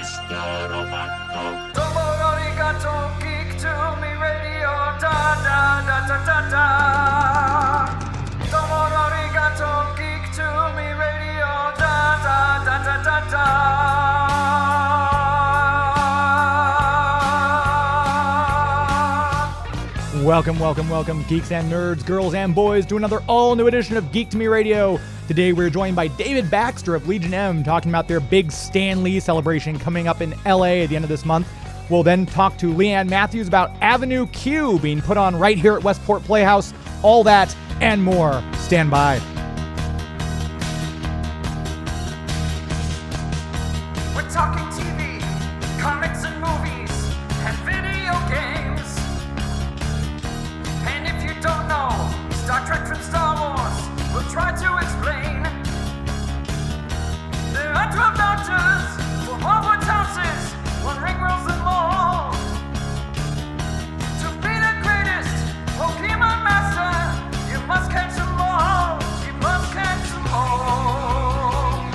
Domo arigato, geek to me radio, da da da da da da. Domo arigato, geek to me radio, da da da da da da. Welcome, geeks and nerds, girls and boys, to another all-new edition of Geek to Me Radio. Today we're joined by David Baxter of Legion M, talking about their big Stan Lee celebration coming up in LA at the end of this month. We'll then talk to Leanne Matthews about Avenue Q being put on right here at Westport Playhouse. All that and more. Stand by. We're talking TV, comics and movies, and video games. And if you don't know Star Trek from Star Wars, we'll try to explain. There are 12 doctors for Hogwarts houses, one ring rules them all. To be the greatest Pokemon master, you must catch them all. You must catch them all.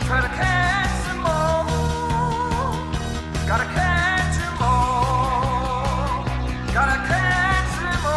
Try to catch them all. Gotta catch them all. Gotta catch them all.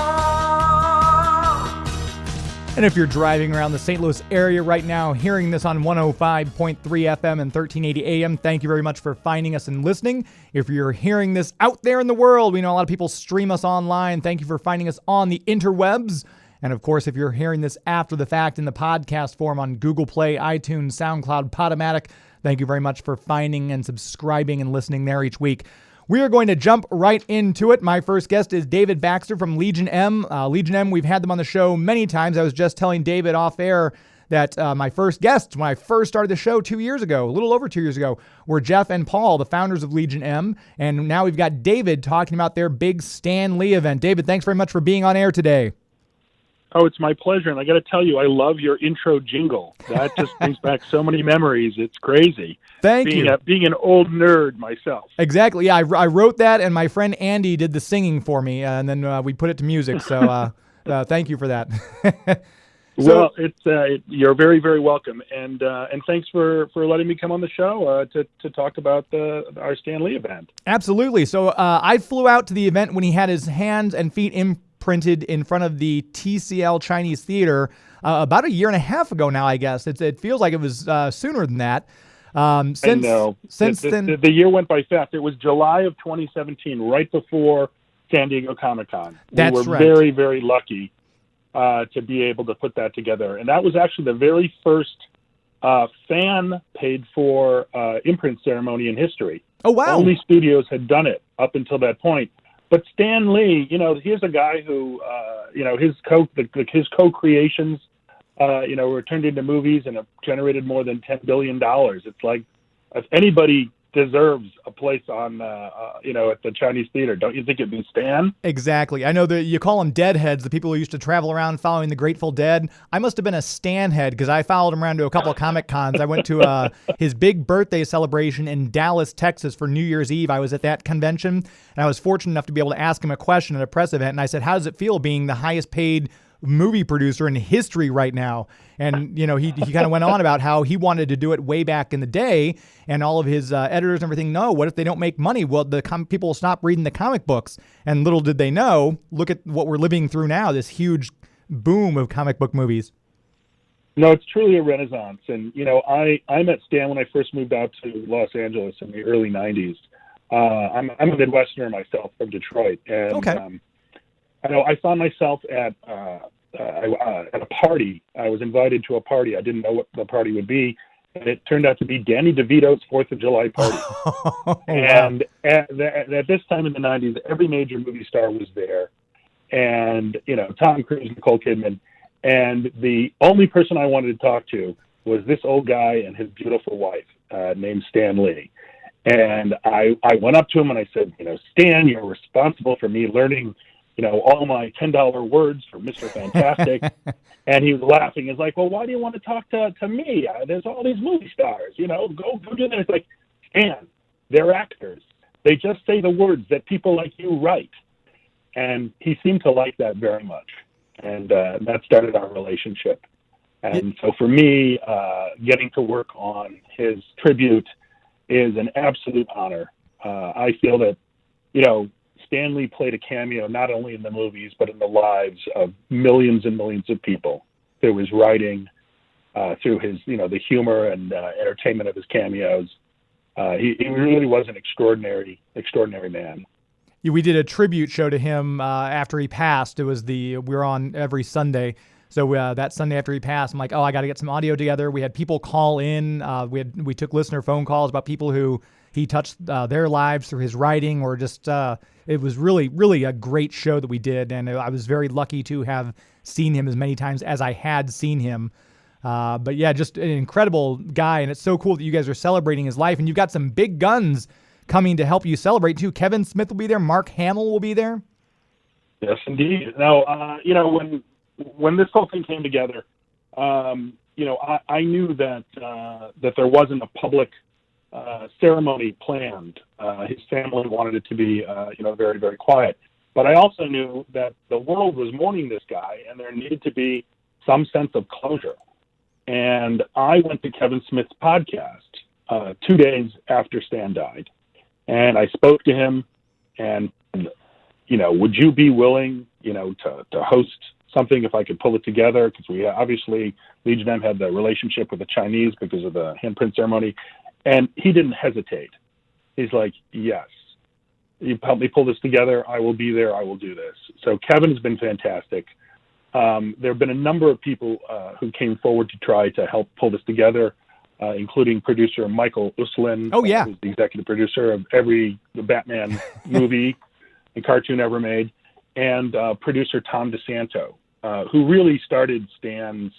And if you're driving around the St. Louis area right now, hearing this on 105.3 FM and 1380 AM, thank you very much for finding us and listening. If you're hearing this out there in the world, we know a lot of people stream us online. Thank you for finding us on the interwebs. And of course, if you're hearing this after the fact in the podcast form on Google Play, iTunes, SoundCloud, Podomatic, thank you very much for finding and subscribing and listening there each week. We are going to jump right into it. My first guest is David Baxter from Legion M. Legion M, we've had them on the show many times. I was just telling David off air that my first guests, when I first started the show 2 years ago, a little over 2 years ago, were Jeff and Paul, the founders of Legion M. And now we've got David talking about their big Stan Lee event. David, thanks very much for being on air today. Oh, it's my pleasure. And I got to tell you, I love your intro jingle. That just brings back so many memories. It's crazy. Thank you. Being an old nerd myself. Exactly. Yeah, I wrote that, and my friend Andy did the singing for me, and then we put it to music. So thank you for that. Well, you're very, very welcome, and thanks for letting me come on the show to talk about our Stan Lee event. Absolutely. So I flew out to the event when he had his hands and feet imprinted in front of the TCL Chinese Theater about a year and a half ago now, I guess. It feels like it was sooner than that. Since then, the year went by fast. It was July of 2017, right before San Diego Comic-Con. That's we were right. very, very lucky to be able to put that together. And that was actually the very first fan paid-for imprint ceremony in history. Oh, wow. Only studios had done it up until that point. But Stan Lee, here's a guy who, his co-creations, were turned into movies and have generated more than $10 billion. It's like, if anybody deserves a place on, at the Chinese theater, don't you think it'd be Stan? Exactly. I know that you call them deadheads, the people who used to travel around following the Grateful Dead. I must have been a Stan head because I followed him around to a couple of Comic Cons. I went to his big birthday celebration in Dallas, Texas for New Year's Eve. I was at that convention, and I was fortunate enough to be able to ask him a question at a press event. And I said, how does it feel being the highest paid movie producer in history right now? And he kind of went on about how he wanted to do it way back in the day, and all of his editors and everything, no, what if they don't make money? Well, people will stop reading the comic books. And little did they know, look at what we're living through now, this huge boom of comic book movies. No, it's truly a renaissance. And I met Stan when I first moved out to Los Angeles in the early 90s. I'm a Midwesterner myself from Detroit, and okay. I found myself at a party. I was invited to a party. I didn't know what the party would be, and it turned out to be Danny DeVito's 4th of July party. And at this time in the 90s, every major movie star was there, and Tom Cruise, Nicole Kidman, and the only person I wanted to talk to was this old guy and his beautiful wife named Stan Lee. And I went up to him and I said, Stan, you're responsible for me learning all my $10 words for Mr. Fantastic. And he was laughing. He's like, well, why do you want to talk to me? There's all these movie stars, go do that. It's like, Stan, they're actors. They just say the words that people like you write. And he seemed to like that very much. And that started our relationship. And so for me, getting to work on his tribute is an absolute honor. I feel that, Stan Lee played a cameo not only in the movies, but in the lives of millions and millions of people through his writing, through his, the humor and entertainment of his cameos. He really was an extraordinary man. We did a tribute show to him after he passed. It was we were on every Sunday. So that Sunday after he passed, I'm like, I got to get some audio together. We had people call in. We took listener phone calls about people who he touched their lives through his writing, or just it was really, really a great show that we did. And I was very lucky to have seen him as many times as I had seen him. But yeah, just an incredible guy. And it's so cool that you guys are celebrating his life. And you've got some big guns coming to help you celebrate too. Kevin Smith will be there. Mark Hamill will be there. Yes, indeed. Now, when this whole thing came together, I knew that there wasn't a public ceremony planned. His family wanted it to be, very, very quiet. But I also knew that the world was mourning this guy, and there needed to be some sense of closure. And I went to Kevin Smith's podcast 2 days after Stan died, and I spoke to him, and, would you be willing, to host something if I could pull it together? Because we obviously, Legion M had the relationship with the Chinese because of the handprint ceremony. And he didn't hesitate. He's like, yes, you help me pull this together. I will be there. I will do this. So Kevin has been fantastic. There have been a number of people who came forward to try to help pull this together, including producer Michael Uslan. Oh, yeah. Who's the executive producer of every Batman movie and cartoon ever made. And producer Tom DeSanto, who really started Stan's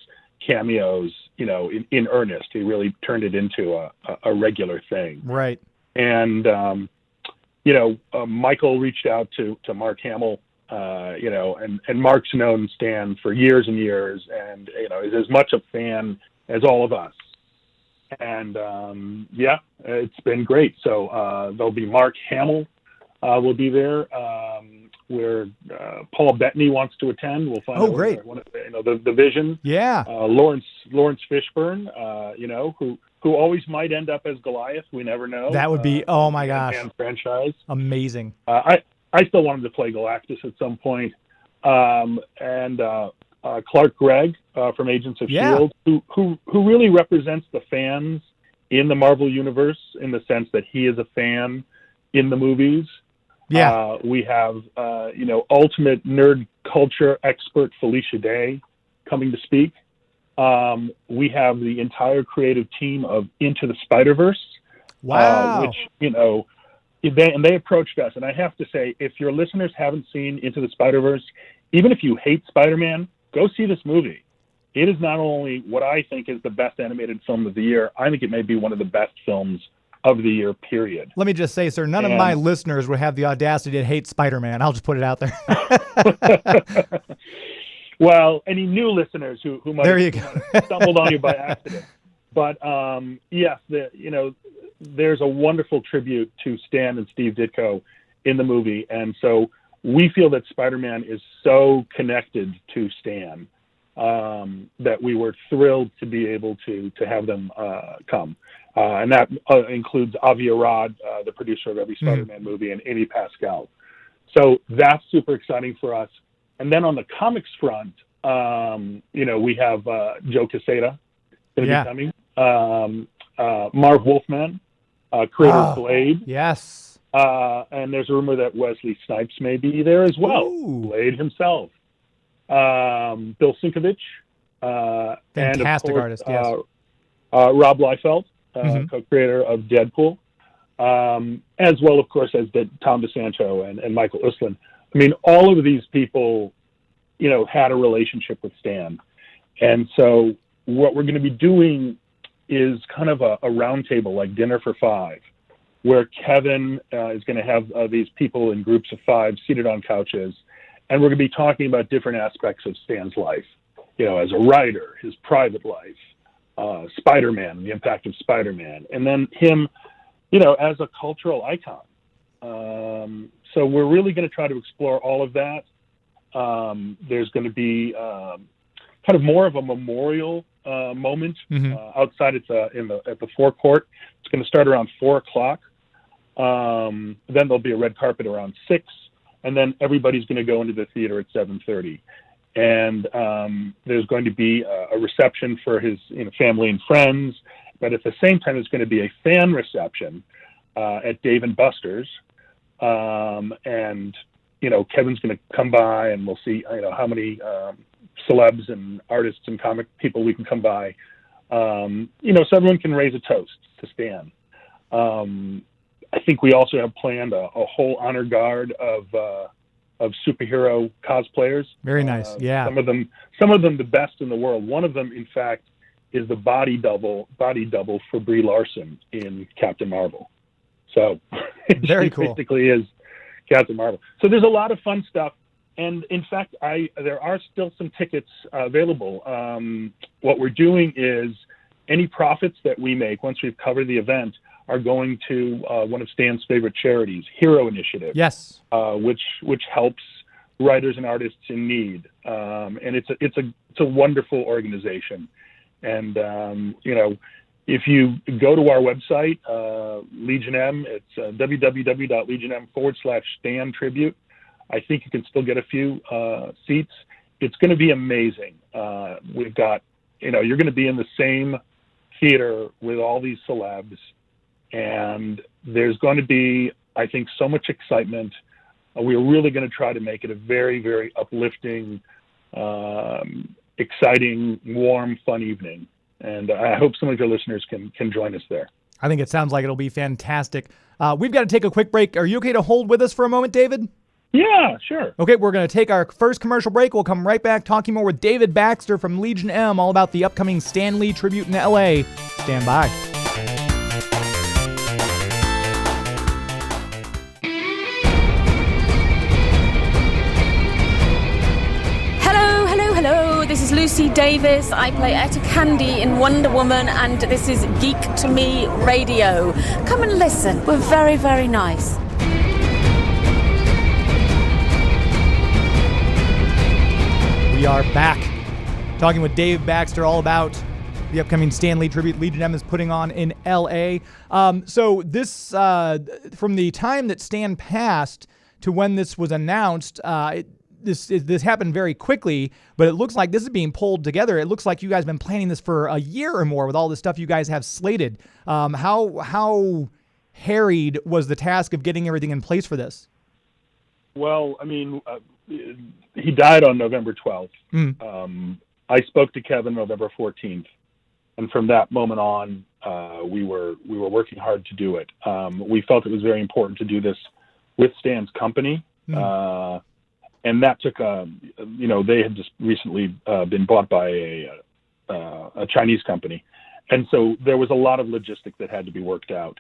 cameos, in earnest. He really turned it into a regular thing. Right. And, Michael reached out to Mark Hamill, and Mark's known Stan for years and years, and, is as much a fan as all of us. And, it's been great. So there'll be Mark Hamill will be there. Where Paul Bettany wants to attend. We'll find out. Great. The Vision. Yeah. Lawrence Fishburne, who always might end up as Goliath. We never know. That would be, oh my gosh. Franchise. Amazing. I still wanted to play Galactus at some point. And Clark Gregg from Agents of S.H.I.E.L.D., who really represents the fans in the Marvel Universe in the sense that he is a fan in the movies. Yeah. We have, ultimate nerd culture expert Felicia Day coming to speak. We have the entire creative team of Into the Spider-Verse. Wow. Which, they approached us. And I have to say, if your listeners haven't seen Into the Spider-Verse, even if you hate Spider-Man, go see this movie. It is not only what I think is the best animated film of the year, I think it may be one of the best films of the year, period. Let me just say, sir, none of my listeners would have the audacity to hate Spider-Man. I'll just put it out there. Well, any new listeners who might have stumbled on you by accident. But yes, there's a wonderful tribute to Stan and Steve Ditko in the movie, and so we feel that Spider-Man is so connected to Stan that we were thrilled to be able to have them come. And that includes Avi Arad, the producer of every Spider-Man movie, and Amy Pascal. So that's super exciting for us. And then on the comics front, we have Joe Quesada going to be coming. Marv Wolfman, creator of Blade. Yes. And there's a rumor that Wesley Snipes may be there as well. Ooh. Blade himself. Bill Sienkiewicz. Fantastic and of course, artist, yes. Rob Liefeld, co-creator of Deadpool, as well, of course, as did Tom DeSanto and Michael Uslan. I mean, all of these people, had a relationship with Stan. And so what we're going to be doing is kind of a roundtable, like dinner for five, where Kevin is going to have these people in groups of five seated on couches, and we're going to be talking about different aspects of Stan's life, as a writer, his private life, Spider-Man, the impact of Spider-Man, and then him, as a cultural icon. So we're really going to try to explore all of that. There's going to be kind of more of a memorial moment. Outside, it's at the forecourt. It's going to start around 4:00. Then there'll be a red carpet around 6, and then everybody's going to go into the theater at 7:30. And there's going to be a reception for his family and friends, but at the same time, there's going to be a fan reception at Dave and Buster's, and Kevin's going to come by, and we'll see how many celebs and artists and comic people we can come by, so everyone can raise a toast to Stan. I think we also have planned a whole honor guard of superhero cosplayers. Very nice. Yeah. Some of them the best in the world. One of them, in fact, is the body double for Brie Larson in Captain Marvel. So very cool. Basically is Captain Marvel. So there's a lot of fun stuff. And in fact, there are still some tickets available. What we're doing is any profits that we make once we've covered the event are going to one of Stan's favorite charities, Hero Initiative. Yes. Which helps writers and artists in need. And it's a wonderful organization. And if you go to our website, Legion M, it's www.legionm.com/Stan Tribute. I think you can still get a few seats. It's going to be amazing. We've got, you're going to be in the same theater with all these celebs, and there's going to be, I think, so much excitement. We're really going to try to make it a very, very uplifting, exciting, warm, fun evening. And I hope some of your listeners can join us there. I think it sounds like it'll be fantastic. We've got to take a quick break. Are you okay to hold with us for a moment, David? Yeah, sure. Okay, we're going to take our first commercial break. We'll come right back talking more with David Baxter from Legion M, all about the upcoming Stan Lee tribute in L.A. Stand by. Hello, this is Lucy Davis. I play Etta Candy in Wonder Woman, and this is Geek to Me Radio. Come and listen. We're very, very nice. We are back talking with Dave Baxter all about the upcoming Stan Lee tribute Legion M is putting on in L.A. So this, from the time that Stan passed to when this was announced, this happened very quickly, but it looks like this is being pulled together. It looks like you guys have been planning this for a year or more with all the stuff you guys have slated. How harried was the task of getting everything in place for this? Well, I mean, he died on November 12th. I spoke to Kevin November 14th, and from that moment on, we were working hard to do it. We felt it was very important to do this with Stan's company. And that took, they had just recently been bought by a Chinese company. And so there was a lot of logistics that had to be worked out.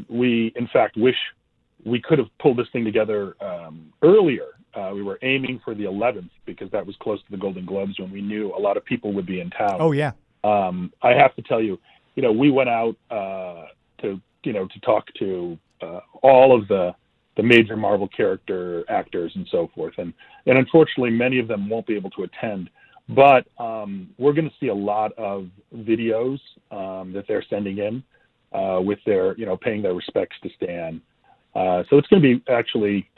We, in fact, wish we could have pulled this thing together earlier. We were aiming for the 11th because that was close to the Golden Globes when we knew a lot of people would be in town. Oh, yeah. I have to tell you, we went out to talk to all of the major Marvel character actors and so forth. And unfortunately, many of them won't be able to attend. But we're going to see a lot of videos that they're sending in with their, paying their respects to Stan. So it's going to be actually,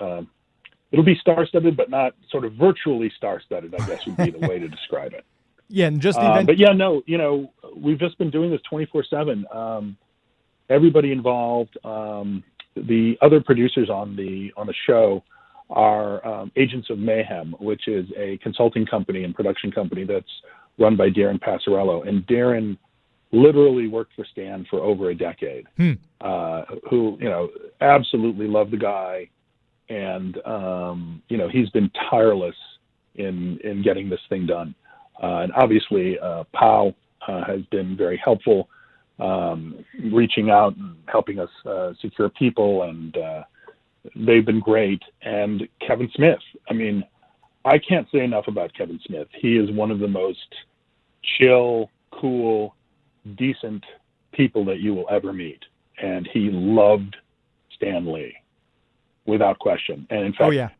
it'll be star-studded, but not sort of virtually star-studded, I guess would be the way to describe it. Yeah, and just the event. But yeah, no, we've just been doing this 24/7. Everybody involved, the other producers on the show are Agents of Mayhem, which is a consulting company and production company that's run by Darren Passarello. And Darren literally worked for Stan for over a decade, who, absolutely loved the guy. And, he's been tireless in getting this thing done. And obviously, Pau has been very helpful, reaching out and helping us secure people, and they've been great. And Kevin Smith, I mean, I can't say enough about Kevin Smith. He is one of the most chill, cool, decent people that you will ever meet. And he loved Stan Lee, without question. And in fact,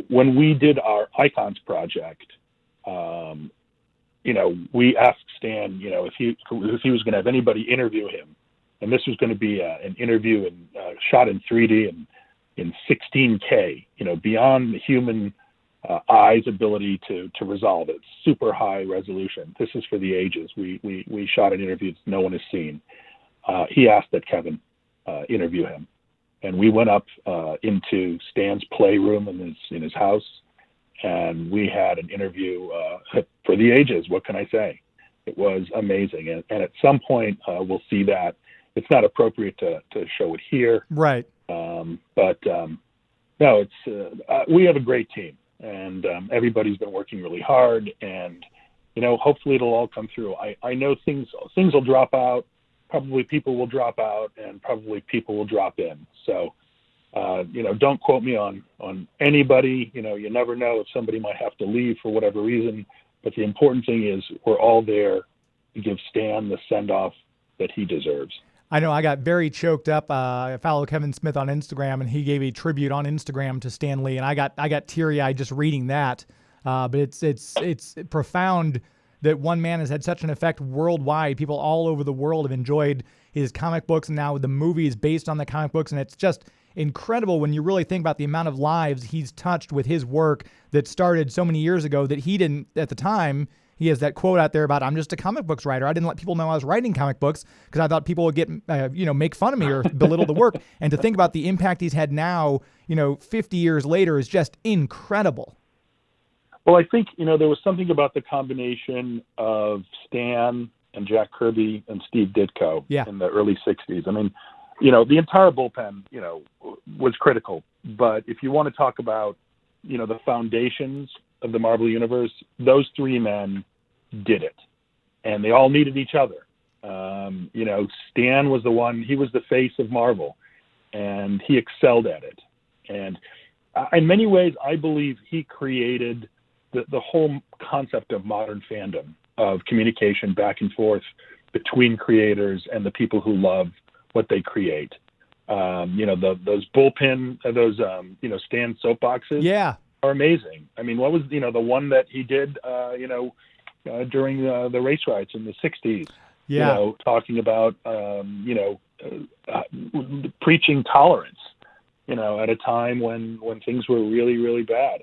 when we did our Icons project, We asked Stan, if he was going to have anybody interview him, and this was going to be an interview shot in 3D and in 16K, beyond the human eye's ability to resolve it. Super high resolution. This is for the ages. We shot an interview that no one has seen. He asked that Kevin interview him, and we went up into Stan's playroom in his house, and we had an interview for the ages. What can I say? It was amazing, and at some point we'll see that. It's not appropriate to show it here, right? But no, it's we have a great team, and everybody's been working really hard, and hopefully it'll all come through. I know things will drop out. Probably people will drop out, and probably people will drop in. So, don't quote me on anybody. You never know if somebody might have to leave for whatever reason. But the important thing is we're all there to give Stan the send-off that he deserves. I know I got very choked up. I follow Kevin Smith on Instagram, and he gave a tribute on Instagram to Stan Lee, and I got teary-eyed just reading that. But it's profound that one man has had such an effect worldwide. People all over the world have enjoyed his comic books, and now the movie is based on the comic books, and it's just incredible when you really think about the amount of lives he's touched with his work that started so many years ago that he didn't at the time. He has that quote out there about, I'm just a comic books writer. I didn't let people know I was writing comic books because I thought people would get, make fun of me or belittle the work. And to think about the impact he's had now, 50 years later is just incredible. Well, I think, there was something about the combination of Stan and Jack Kirby and Steve Ditko in the early 60s. I mean, the entire bullpen, was critical. But if you want to talk about, the foundations of the Marvel Universe, those three men did it. And they all needed each other. Stan was the one, he was the face of Marvel, and he excelled at it. And in many ways, I believe he created the whole concept of modern fandom, of communication back and forth between creators and the people who love what they create. Those bullpen, Stan soapboxes are amazing. I mean, what was, the one that he did, during the race riots in the 60s, talking about, preaching tolerance, at a time when things were really, really bad.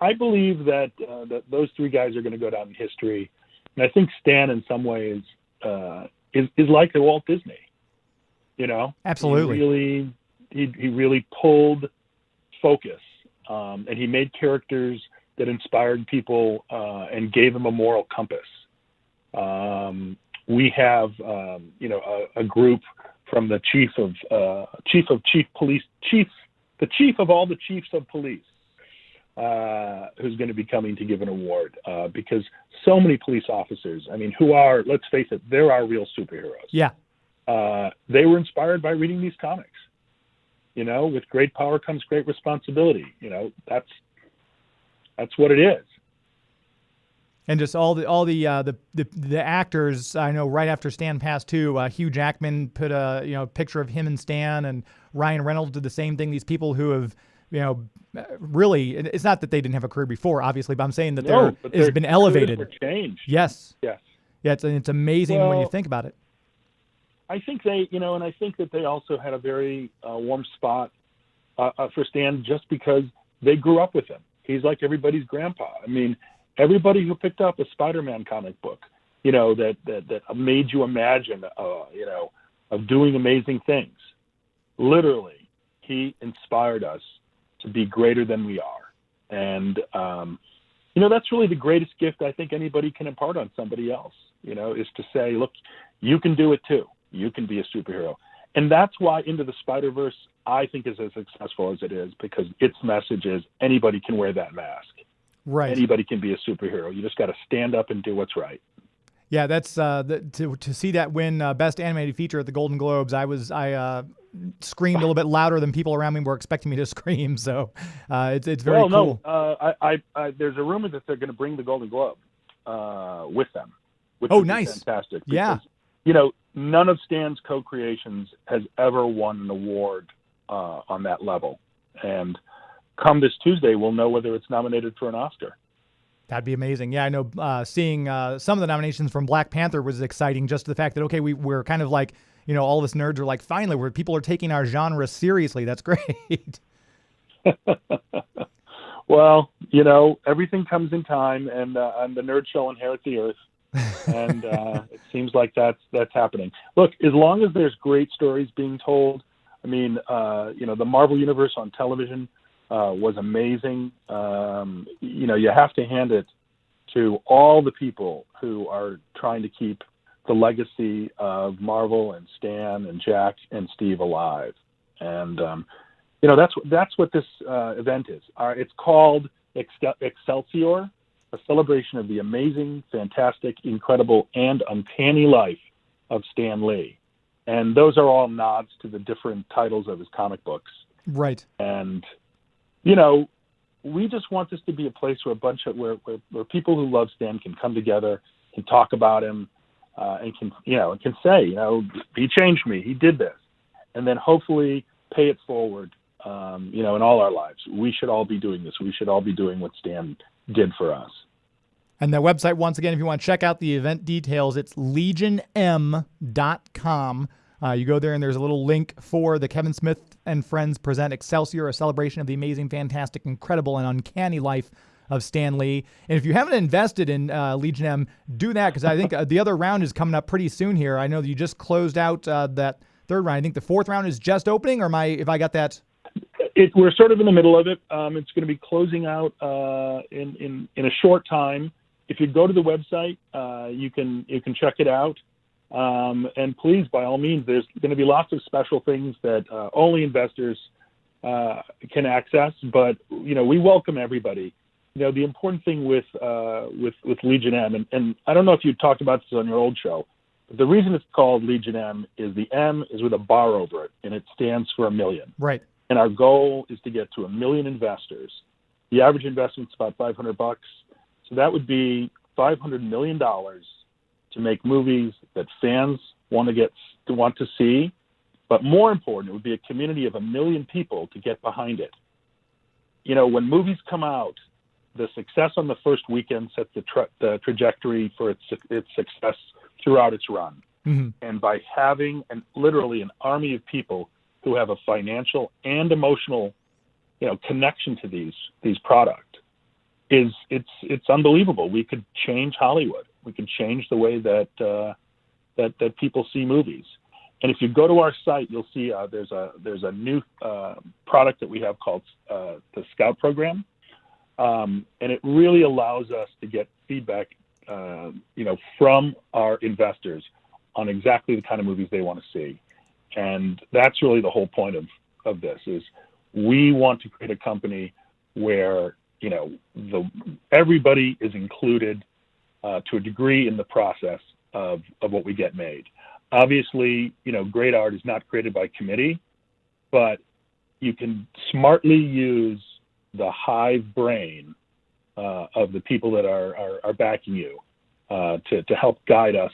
I believe that those three guys are going to go down in history. And I think Stan in some ways is like the Walt Disney. Absolutely. He really pulled focus, and he made characters that inspired people and gave them a moral compass. We have a group from the chief of all the chiefs of police, who's going to be coming to give an award, because so many police officers, who are, let's face it, they're our real superheroes. Yeah. They were inspired by reading these comics. With great power comes great responsibility. That's what it is. And just all the actors, I know right after Stan passed too, Hugh Jackman put a picture of him and Stan, and Ryan Reynolds did the same thing. These people who have really, it's not that they didn't have a career before, obviously, but I'm saying that it's been elevated. Changed. Yes. Yes. Yeah, it's amazing when you think about it. I think they, and I think that they also had a very warm spot for Stan just because they grew up with him. He's like everybody's grandpa. Everybody who picked up a Spider-Man comic book, that made you imagine, of doing amazing things. Literally, he inspired us to be greater than we are. And, that's really the greatest gift I think anybody can impart on somebody else, is to say, look, you can do it too. You can be a superhero. And that's why Into the Spider-Verse, I think, is as successful as it is, because its message is anybody can wear that mask. Right. Anybody can be a superhero. You just got to stand up and do what's right. Yeah, that's to see that win Best Animated Feature at the Golden Globes. I screamed a little bit louder than people around me were expecting me to scream. So it's very cool. No, there's a rumor that they're going to bring the Golden Globe with them. Which nice, fantastic. Because, none of Stan's co-creations has ever won an award on that level. And come this Tuesday, we'll know whether it's nominated for an Oscar. That'd be amazing. Yeah, I know seeing some of the nominations from Black Panther was exciting. Just the fact that, okay, we're kind of like, all of us nerds are like, finally, where people are taking our genre seriously. That's great. Well, everything comes in time, and the nerd shall inherit the earth. And it seems like that's happening. Look, as long as there's great stories being told, I mean, the Marvel Universe on television was amazing. You have to hand it to all the people who are trying to keep the legacy of Marvel and Stan and Jack and Steve alive. And, that's what this event is. It's called Excelsior, a celebration of the amazing, fantastic, incredible, and uncanny life of Stan Lee. And those are all nods to the different titles of his comic books. Right. And, we just want this to be a place where where people who love Stan can come together, can talk about him, and can say, he changed me, he did this. And then hopefully pay it forward, in all our lives. We should all be doing this. We should all be doing what Stan did for us. And the website, once again, if you want to check out the event details, it's legionm.com. You go there and there's a little link for the Kevin Smith and Friends Present Excelsior, a celebration of the amazing, fantastic, incredible, and uncanny life of Stan Lee. And if you haven't invested in Legion M, do that, because I think the other round is coming up pretty soon here. I know that you just closed out that third round. I think the fourth round is just opening, or if I got that? We're sort of in the middle of it. It's going to be closing out in a short time. If you go to the website, you can check it out. And please, by all means, there's going to be lots of special things that only investors can access. But we welcome everybody. The important thing with Legion M, and I don't know if you talked about this on your old show, but the reason it's called Legion M is the M is with a bar over it, and it stands for 1 million. Right. And our goal is to get to 1 million investors. The average investment's about $500. So that would be $500 million to make movies that fans want to see. But more important, it would be a community of 1 million people to get behind it. When movies come out, the success on the first weekend sets the trajectory for its success throughout its run. Mm-hmm. And by having literally an army of people who have a financial and emotional, connection to these products, it's unbelievable. We could change Hollywood. We could change the way that people see movies. And if you go to our site, you'll see there's a new product that we have called the Scout Program, and it really allows us to get feedback, from our investors on exactly the kind of movies they want to see. And that's really the whole point of this is we want to create a company where, everybody is included to a degree in the process of what we get made. Obviously, great art is not created by committee, but you can smartly use the hive brain of the people that are backing you to help guide us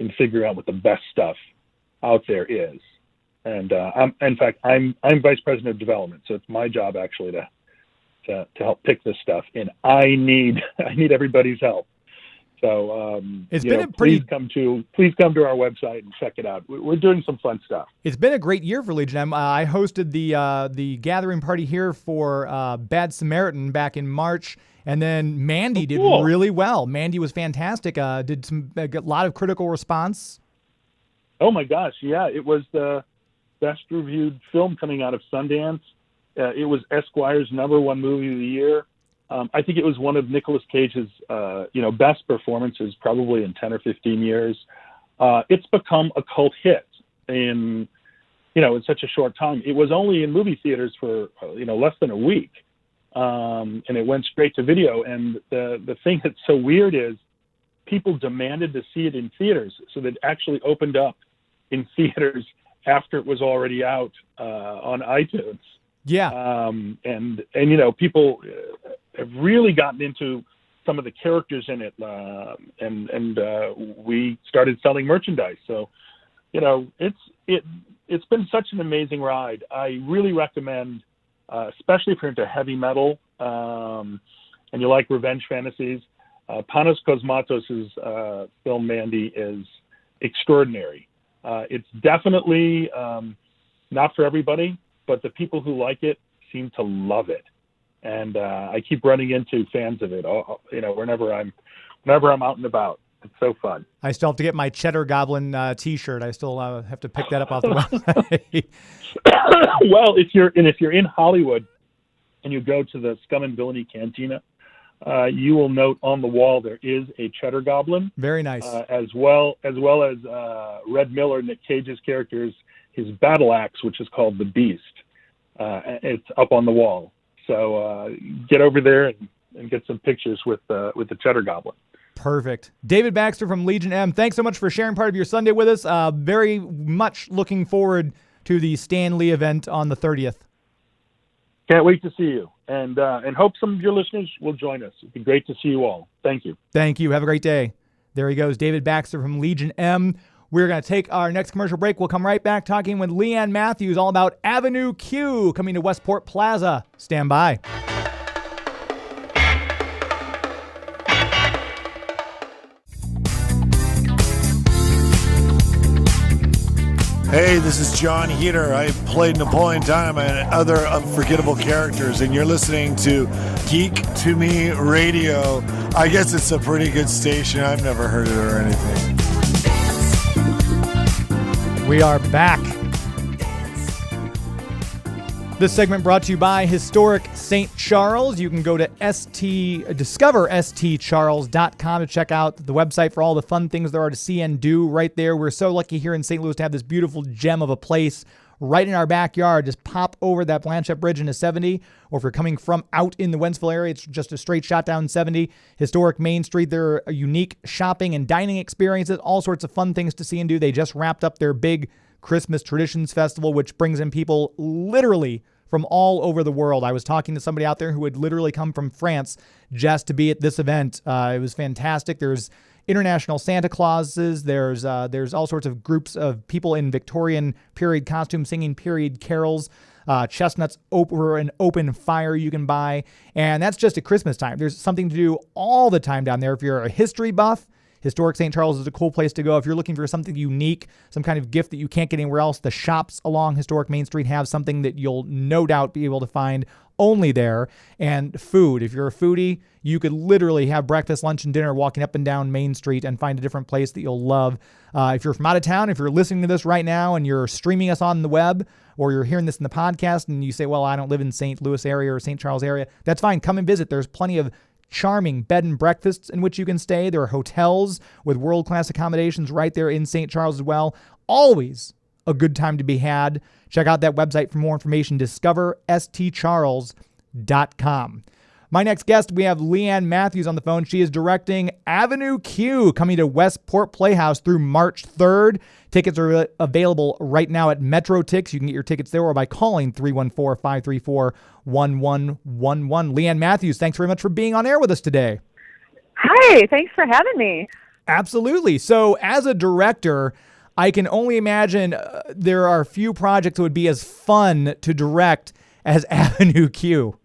in figuring out what the best stuff out there is. And I'm vice president of development, so it's my job actually to help pick this stuff, and I need everybody's help. So it's been please come to our website and check it out. We're doing some fun stuff. It's been a great year for Legion M. I hosted the gathering party here for Bad Samaritan back in March, and then Mandy did really well. Mandy was fantastic. Did a lot of critical response. Oh my gosh, yeah! It was the best reviewed film coming out of Sundance. It was Esquire's #1 movie of the year. I think it was one of Nicolas Cage's, best performances probably in 10 or 15 years. It's become a cult hit in such a short time. It was only in movie theaters for, less than a week. And it went straight to video. And the thing that's so weird is people demanded to see it in theaters. So that actually opened up in theaters after it was already out on iTunes. Yeah. And people have really gotten into some of the characters in it, and we started selling merchandise. So, it's been such an amazing ride. I really recommend, especially if you're into heavy metal and you like revenge fantasies, Panos Cosmatos' film Mandy is extraordinary. It's definitely not for everybody, but the people who like it seem to love it. And I keep running into fans of it, whenever I'm out and about. It's so fun. I still have to get my Cheddar Goblin T-shirt. I still have to pick that up off the website. Well, if you're in Hollywood and you go to the Scum and Villainy Cantina, you will note on the wall there is a Cheddar Goblin. Very nice. As well as Red Miller, Nick Cage's character's his battle axe, which is called the Beast. It's up on the wall. So get over there and get some pictures with the Cheddar Goblin. Perfect. David Baxter from Legion M, thanks so much for sharing part of your Sunday with us. Very much looking forward to the Stan Lee event on the 30th. Can't wait to see you, and hope some of your listeners will join us. It'd be great to see you all. Thank you. Thank you. Have a great day. There he goes, David Baxter from Legion M. We're going to take our next commercial break. We'll come right back talking with Leanne Matthews all about Avenue Q coming to Westport Plaza. Stand by. Hey, this is John Heater. I played Napoleon Dynamite and other unforgettable characters, and you're listening to Geek to Me Radio. I guess it's a pretty good station. I've never heard it or anything. We are back. This segment brought to you by Historic St. Charles. You can go to discover stcharles.com to check out the website for all the fun things there are to see and do right there. We're so lucky here in St. Louis to have this beautiful gem of a place right in our backyard. Just pop over that Blanchette Bridge into 70, or if you're coming from out in the Wentzville area, it's just a straight shot down 70. Historic Main Street, there are unique shopping and dining experiences, all sorts of fun things to see and do. They just wrapped up their big Christmas Traditions Festival, which brings in people literally from all over the world. I was talking to somebody out there who had literally come from France just to be at this event. It was fantastic. There's international Santa Clauses. There's all sorts of groups of people in Victorian period costumes singing period carols. Chestnuts over an open fire you can buy. And that's just at Christmas time. There's something to do all the time down there. If you're a history buff, Historic St. Charles is a cool place to go. If you're looking for something unique, some kind of gift that you can't get anywhere else, the shops along Historic Main Street have something that you'll no doubt be able to find only there. And food. If you're a foodie, you could literally have breakfast, lunch, and dinner walking up and down Main Street and find a different place that you'll love. If you're from out of town, if you're listening to this right now and you're streaming us on the web, or you're hearing this in the podcast and you say, well, I don't live in St. Louis area or St. Charles area, that's fine. Come and visit. There's plenty of charming bed and breakfasts in which you can stay. There are hotels with world-class accommodations right there in St. Charles as well. Always a good time to be had. Check out that website for more information, discoverstcharles.com. My next guest, we have Leanne Matthews on the phone. She is directing Avenue Q, coming to Westport Playhouse through March 3rd. Tickets are available right now at MetroTix. You can get your tickets there or by calling 314-534-1111. Leanne Matthews, thanks very much for being on air with us today. Hi, thanks for having me. Absolutely. So as a director, I can only imagine there are few projects that would be as fun to direct as Avenue Q.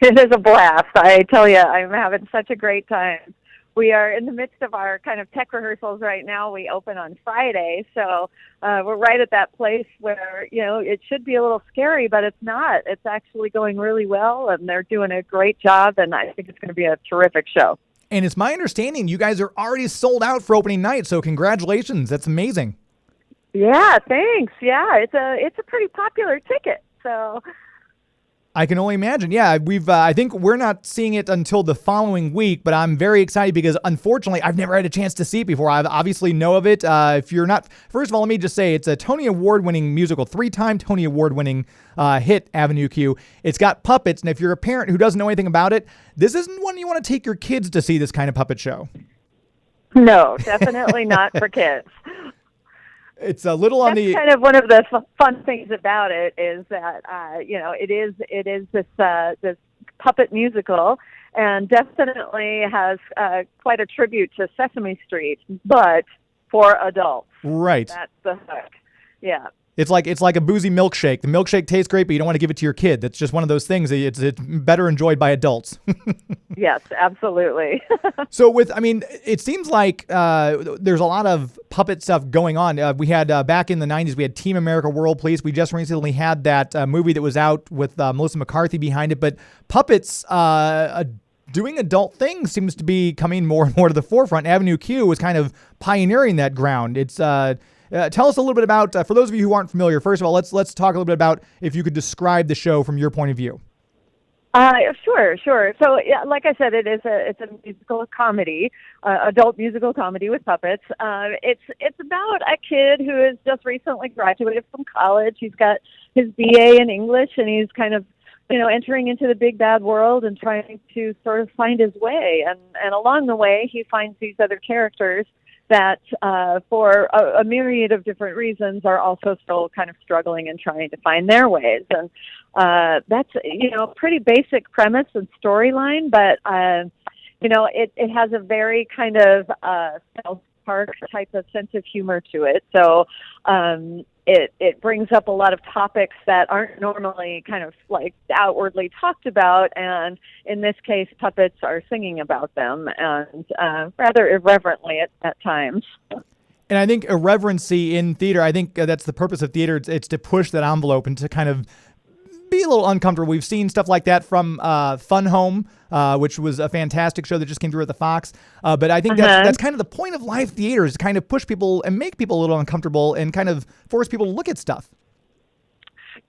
It is a blast. I tell you, I'm having such a great time. We are in the midst of our kind of tech rehearsals right now. We open on Friday, so we're right at that place where, it should be a little scary, but it's not. It's actually going really well, and they're doing a great job, and I think it's going to be a terrific show. And it's my understanding you guys are already sold out for opening night, so congratulations. That's amazing. Yeah, thanks. Yeah, it's a pretty popular ticket, so... I can only imagine. Yeah, I think we're not seeing it until the following week, but I'm very excited because unfortunately I've never had a chance to see it before. I obviously know of it. If you're not, first of all, let me just say it's a Tony Award-winning musical, 3-time Tony Award-winning hit, Avenue Q. It's got puppets, and if you're a parent who doesn't know anything about it, this isn't one you want to take your kids to see, this kind of puppet show. No, definitely not for kids. It's a little on That's the kind of one of the fun things about it is that it is this puppet musical, and definitely has quite a tribute to Sesame Street, but for adults. Right. That's the hook. Yeah. It's like a boozy milkshake. The milkshake tastes great, but you don't want to give it to your kid. That's just one of those things. It's better enjoyed by adults. Yes, absolutely. So it seems like there's a lot of puppet stuff going on. We had back in the 90s, we had Team America World Police. We just recently had that movie that was out with Melissa McCarthy behind it. But puppets doing adult things seems to be coming more and more to the forefront. Avenue Q was kind of pioneering that ground. It's tell us a little bit about, for those of you who aren't familiar, first of all, let's talk a little bit about if you could describe the show from your point of view. Sure. So, yeah, like I said, it's a musical comedy, adult musical comedy with puppets. It's about a kid who has just recently graduated from college. He's got his BA in English, and he's kind of, entering into the big bad world and trying to sort of find his way. And along the way, he finds these other characters that for a myriad of different reasons are also still kind of struggling and trying to find their ways. And that's, a pretty basic premise and storyline, but, it has a very kind of South Park type of sense of humor to it. So it brings up a lot of topics that aren't normally kind of like outwardly talked about, and in this case, puppets are singing about them, and rather irreverently at times. And I think irreverency in theater, I think that's the purpose of theater. It's to push that envelope and to kind of be a little uncomfortable. We've seen stuff like that from Fun Home, which was a fantastic show that just came through at the Fox. But I think that's kind of the point of live theater, is to kind of push people and make people a little uncomfortable and kind of force people to look at stuff.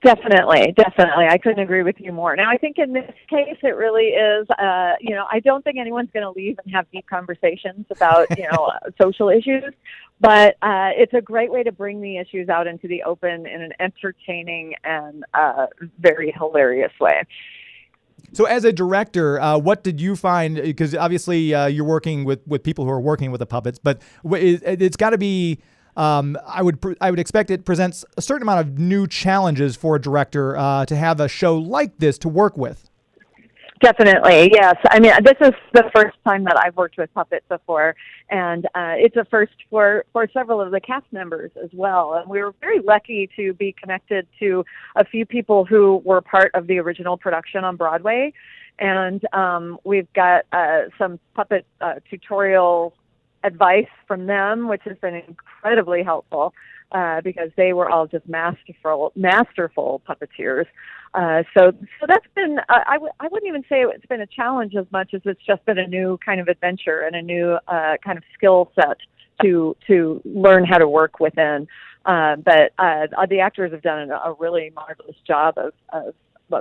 Definitely. I couldn't agree with you more. Now, I think in this case, it really is, I don't think anyone's going to leave and have deep conversations about, social issues, but it's a great way to bring the issues out into the open in an entertaining and very hilarious way. So as a director, what did you find? Because obviously you're working with people who are working with the puppets, but it's got to be, I would expect it presents a certain amount of new challenges for a director to have a show like this to work with. Definitely, yes. I mean, this is the first time that I've worked with puppets before, and it's a first for several of the cast members as well. And we were very lucky to be connected to a few people who were part of the original production on Broadway, and we've got some puppet tutorial advice from them, which has been incredibly helpful because they were all just masterful puppeteers. So that's been, I wouldn't even say it's been a challenge as much as it's just been a new kind of adventure and a new kind of skill set to learn how to work within. But the actors have done a really marvelous job of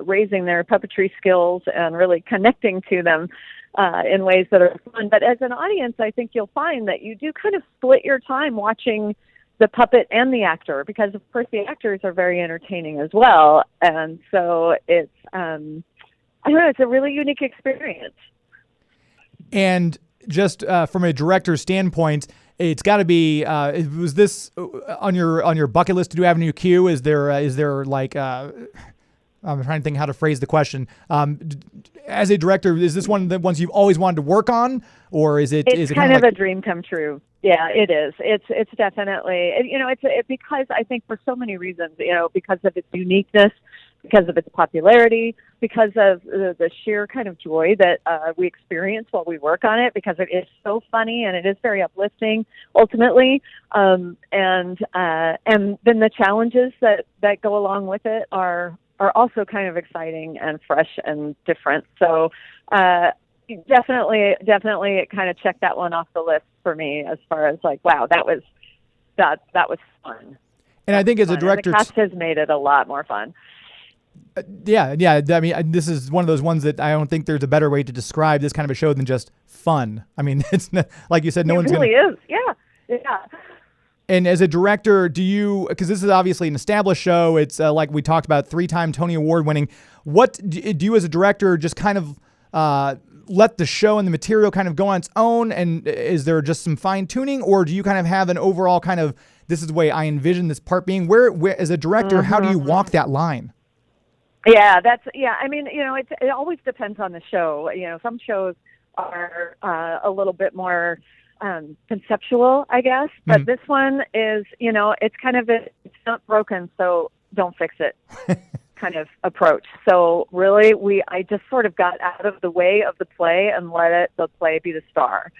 raising their puppetry skills and really connecting to them in ways that are fun. But as an audience, I think you'll find that you do kind of split your time watching the puppet and the actor, because of course the actors are very entertaining as well. And so it's, it's a really unique experience. And just from a director's standpoint, it's got to be, was this on your bucket list to do Avenue Q? Is there like, I'm trying to think how to phrase the question. As a director, is this one of the ones you've always wanted to work on, or is it? It's kind of a dream come true. Yeah, it is. It's definitely, it's because I think for so many reasons, because of its uniqueness, because of its popularity, because of the sheer kind of joy that we experience while we work on it, because it is so funny and it is very uplifting ultimately, and then the challenges that go along with it are also kind of exciting and fresh and different. So definitely it kind of checked that one off the list for me as far as like, wow, that was fun. And I think as a director, the cast has made it a lot more fun. Yeah. I mean, this is one of those ones that I don't think there's a better way to describe this kind of a show than just fun. I mean, it's not, like you said, no one's really gonna... is. Yeah. And as a director, because this is obviously an established show, it's like we talked about, 3-time Tony Award winning. What do you as a director just kind of let the show and the material kind of go on its own? And is there just some fine tuning, or do you kind of have an overall kind of, this is the way I envision this part being? Where as a director, how do you walk that line? Yeah, I mean, it always depends on the show. Some shows are a little bit more conceptual, I guess, but this one is, it's kind of it's not broken, so don't fix it kind of approach. So really, I just sort of got out of the way of the play and let the play be the star.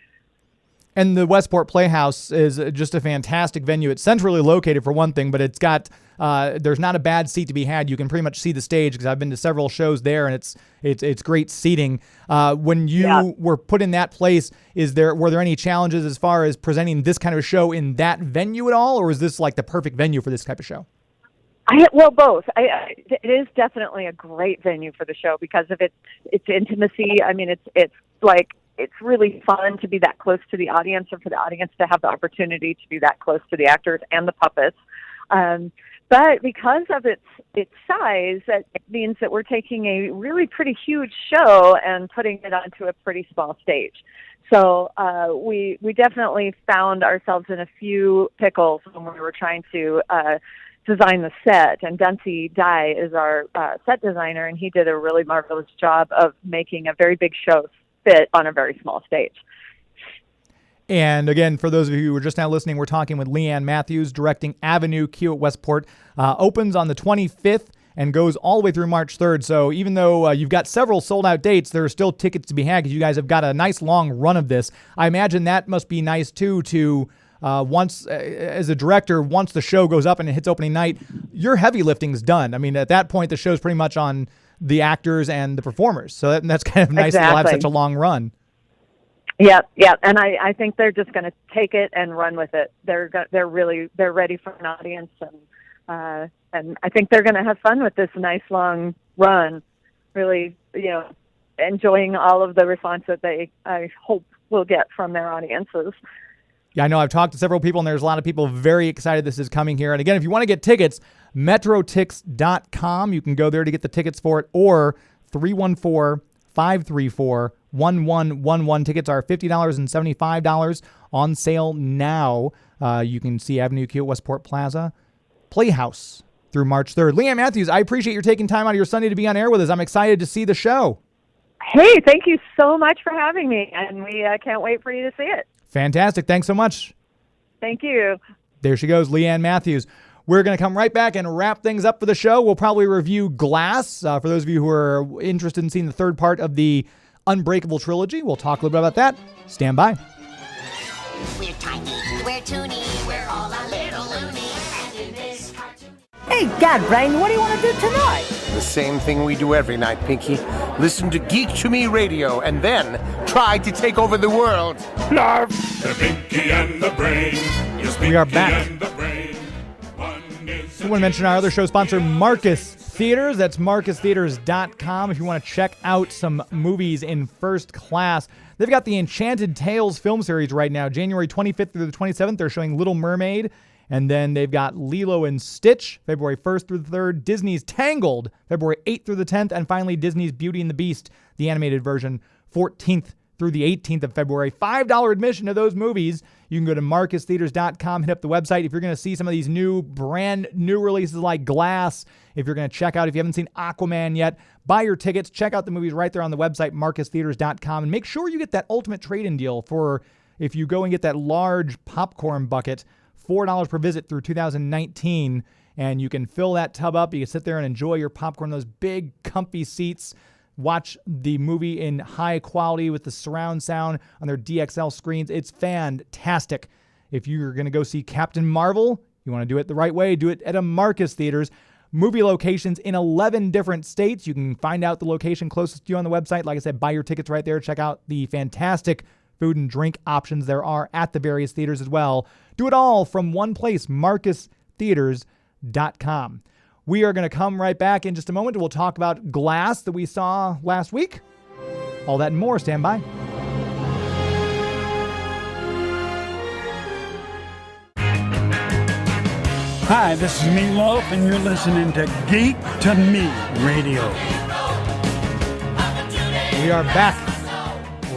And the Westport Playhouse is just a fantastic venue. It's centrally located for one thing, but it's got there's not a bad seat to be had. You can pretty much see the stage because I've been to several shows there, and it's great seating. When you were put in that place, were there any challenges as far as presenting this kind of show in that venue at all, or is this like the perfect venue for this type of show? Well, both. It is definitely a great venue for the show because of its intimacy. I mean, it's really fun to be that close to the audience, or for the audience to have the opportunity to be that close to the actors and the puppets. But because of its size, it means that we're taking a really pretty huge show and putting it onto a pretty small stage. So we definitely found ourselves in a few pickles when we were trying to design the set. And Duncy Dye is our set designer, and he did a really marvelous job of making a very big show fit on a very small stage. And again, for those of you who are just now listening, we're talking with Leanne Matthews, directing Avenue Q at Westport. Opens on the 25th and goes all the way through March 3rd. So even though you've got several sold-out dates, there are still tickets to be had because you guys have got a nice long run of this. I imagine that must be nice, too, to once, as a director, once the show goes up and it hits opening night, your heavy lifting's done. I mean, at that point, the show's pretty much on the actors and the performers. So that's kind of nice that you'll have such a long run. Yeah, and I think they're just going to take it and run with it. They're ready for an audience, and I think they're going to have fun with this nice long run. Really, enjoying all of the response that I hope will get from their audiences. Yeah, I know I've talked to several people, and there's a lot of people very excited this is coming here. And again, if you want to get tickets, metrotix.com. You can go there to get the tickets for it, or 314-534-1111. Tickets are $50 and $75 on sale now. You can see Avenue Q at Westport Plaza, Playhouse through March 3rd. Leanne Matthews, I appreciate your taking time out of your Sunday to be on air with us. I'm excited to see the show. Hey, thank you so much for having me, and we can't wait for you to see it. Fantastic. Thanks so much. Thank you. There she goes, Leanne Matthews. We're going to come right back and wrap things up for the show. We'll probably review Glass. For those of you who are interested in seeing the third part of the Unbreakable trilogy, we'll talk a little bit about that. Stand by. We're tiny, we're toony, we're all a little loony, and in this cartoon... Hey, Godbrain, what do you want to do tonight? The same thing we do every night, Pinky. Listen to Geek to Me Radio and then try to take over the world. Narf! The Pinky and the Brain. Yes, We are back. and the Brain. One is I want to mention our other show sponsor, Marcus Theaters. That's marcustheaters.com if you want to check out some movies in first class. They've got the Enchanted Tales film series right now, January 25th through the 27th. They're showing Little Mermaid. And then they've got Lilo and Stitch, February 1st through the 3rd. Disney's Tangled, February 8th through the 10th. And finally, Disney's Beauty and the Beast, the animated version, 14th through the 18th of February. $5 admission to those movies. You can go to marcustheaters.com, hit up the website. If you're going to see some of these brand new releases like Glass, if you're going to check out, if you haven't seen Aquaman yet, buy your tickets. Check out the movies right there on the website, marcustheaters.com. And make sure you get that ultimate trade-in deal for if you go and get that large popcorn bucket, $4 per visit through 2019, and you can fill that tub up. You can sit there and enjoy your popcorn, those big, comfy seats. Watch the movie in high quality with the surround sound on their DXL screens. It's fantastic. If you're going to go see Captain Marvel, you want to do it the right way, do it at a Marcus Theaters. Movie locations in 11 different states. You can find out the location closest to you on the website. Like I said, buy your tickets right there. Check out the fantastic food and drink options there are at the various theaters as well. Do it all from one place, marcustheaters.com. We are going to come right back in just a moment. We'll talk about Glass that we saw last week. All that and more. Stand by. Hi, this is Meatloaf, and you're listening to Geek to Me Radio. We are back.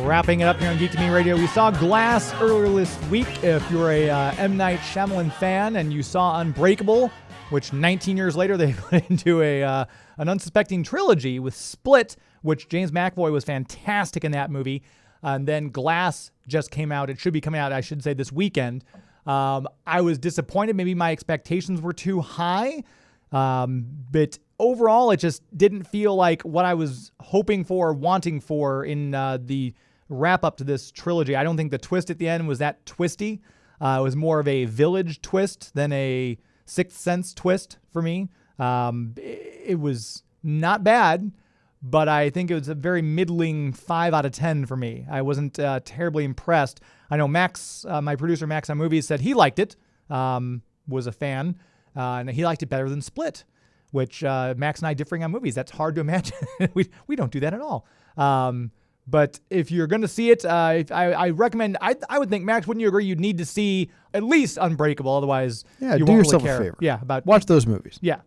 Wrapping it up here on Geek to Me Radio. We saw Glass earlier this week. If you're a M. Night Shyamalan fan and you saw Unbreakable, which 19 years later they put into an unsuspecting trilogy with Split, which James McAvoy was fantastic in that movie. And then Glass just came out. It should be coming out, I should say, this weekend. I was disappointed. Maybe my expectations were too high. But overall, it just didn't feel like what I was hoping for, wanting for in the wrap up to this trilogy. I don't think the twist at the end was that twisty. It was more of a Village twist than a Sixth Sense twist for me. It was not bad, but I think it was a very middling 5 out of 10 for me. I wasn't terribly impressed. I know Max, my producer Max on Movies, said he liked it, was a fan, and he liked it better than Split, which Max and I differing on movies. That's hard to imagine. we don't do that at all. But if you're going to see it, I recommend, I would think, Max, wouldn't you agree, you'd need to see at least Unbreakable, otherwise Yeah, you do won't yourself really care. a favor. Yeah, Watch those movies. Yeah.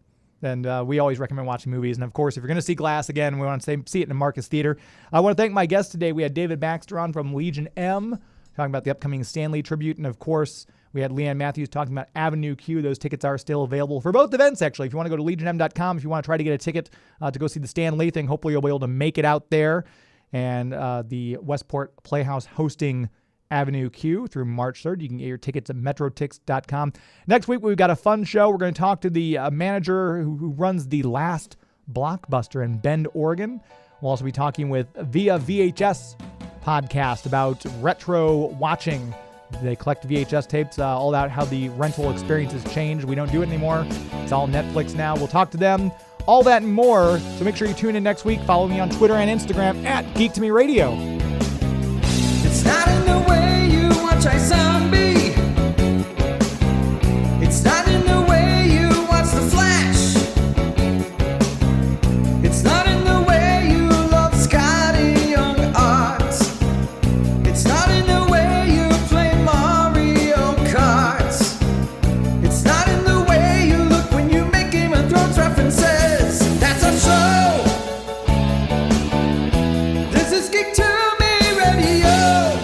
And we always recommend watching movies. And, of course, if you're going to see Glass again, we want to see it in a Marcus Theater. I want to thank my guests today. We had David Baxter on from Legion M, talking about the upcoming Stanley tribute. And, of course, we had Leanne Matthews talking about Avenue Q. Those tickets are still available for both events, actually. If you want to go to legionm.com, if you want to try to get a ticket to go see the Stan Lee thing, hopefully you'll be able to make it out there. And the Westport Playhouse hosting Avenue Q through March 3rd. You can get your tickets at metrotix.com. Next week, we've got a fun show. We're going to talk to the manager who runs the Last Blockbuster in Bend, Oregon. We'll also be talking with Via VHS podcast about retro watching. They collect VHS tapes, all about how the rental experience has changed. We don't do it anymore. It's all Netflix now. We'll talk to them. All that and more. So make sure you tune in next week. Follow me on Twitter and Instagram at Geek to Me Radio. It's not in the way you watch iZombie. It's not in the way you watch The Flash. It's not in the way you love Scotty Young Art. It's not in the way you play Mario Kart. It's not in the way you look when you make Game of Thrones references. That's our show. This is Geek to Me Radio.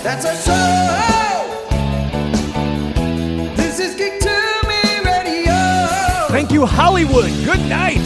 That's our show. This is Geek to Me Radio. Thank you, Hollywood. Good night.